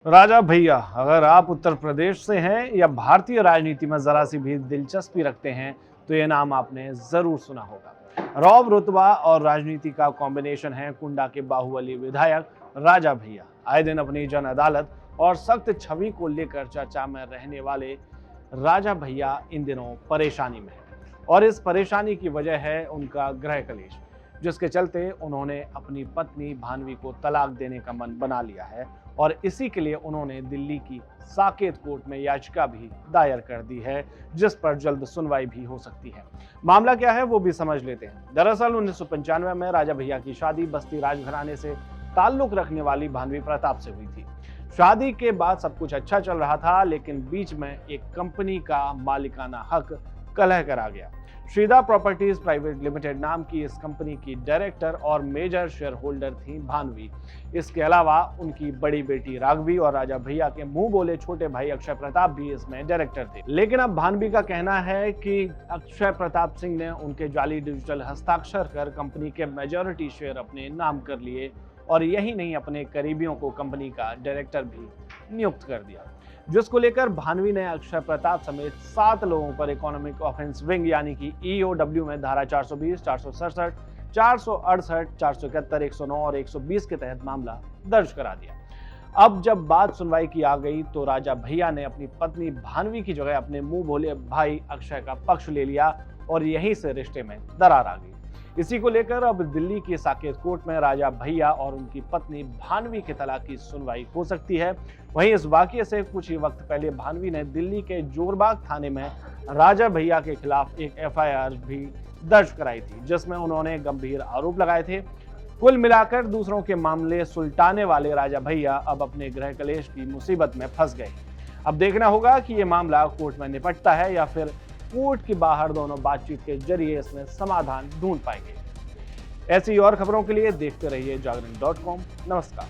राजा भैया, अगर आप उत्तर प्रदेश से हैं या भारतीय राजनीति में जरा सी भी दिलचस्पी रखते हैं तो ये नाम आपने जरूर सुना होगा। रौब रुतबा और राजनीति का कॉम्बिनेशन है कुंडा के बाहुबली विधायक राजा भैया। आए दिन अपनी जन अदालत और सख्त छवि को लेकर चर्चा में रहने वाले राजा भैया इन दिनों परेशानी में है और इस परेशानी की वजह है उनका गृह कलेश, जिसके चलते उन्होंने अपनी पत्नी भानवी को तलाक देने का मन बना लिया है और इसी के लिए उन्होंने दिल्ली की साकेत कोर्ट में याचिका भी दायर कर दी है, जिस पर जल्द सुनवाई भी हो सकती है। मामला क्या है वो भी समझ लेते हैं। दरअसल 1995 में राजा भैया की शादी बस्ती राजघराने से ताल्लुक रखने वाली भानवी प्रताप से हुई थी। शादी के बाद सब कुछ अच्छा चल रहा था, लेकिन बीच में एक कंपनी का मालिकाना हक कलह कर आ गया। श्रीदा प्रॉपर्टीज प्राइवेट लिमिटेड नाम की इस कंपनी की डायरेक्टर और मेजर शेयर होल्डर थी भानवी। इसके अलावा उनकी बड़ी बेटी राघवी और राजा भैया के मुंह बोले छोटे भाई अक्षय प्रताप भी इसमें डायरेक्टर थे। लेकिन अब भानवी का कहना है कि अक्षय प्रताप सिंह ने उनके जाली डिजिटल हस्ताक्षर कर कंपनी के मेजॉरिटी शेयर अपने नाम कर लिए और यही नहीं, अपने करीबियों को कंपनी का डायरेक्टर भी नियुक्त कर दिया, जिसको लेकर भानवी ने अक्षय प्रताप समेत 7 लोगों पर इकोनॉमिक ऑफेंस विंग यानी कि ईओडब्ल्यू में धारा 420, 467, 468, 471, 109 और 120 के तहत मामला दर्ज करा दिया। अब जब बात सुनवाई की आ गई तो राजा भैया ने अपनी पत्नी भानवी की जगह अपने मुंह बोले भाई अक्षय का पक्ष ले लिया और यहीं से रिश्ते में दरार आ गई। इसी को लेकर अब दिल्ली की साकेत कोर्ट में राजा भैया और उनकी पत्नी भानवी के तलाक की सुनवाई हो सकती है। वहीं इस वाकये से कुछ ही वक्त पहले भानवी ने दिल्ली के जोरबाग थाने में राजा भैया के खिलाफ एक एफआईआर भी दर्ज कराई थी, जिसमें उन्होंने गंभीर आरोप लगाए थे। कुल मिलाकर दूसरों के मामले सुलटाने वाले राजा भैया अब अपने गृह कलेश की मुसीबत में फंस गए। अब देखना होगा कि ये मामला कोर्ट में निपटता है या फिर कोर्ट के बाहर दोनों बातचीत के जरिए इसमें समाधान ढूंढ पाएंगे। ऐसी और खबरों के लिए देखते रहिए जागरण.com। नमस्कार।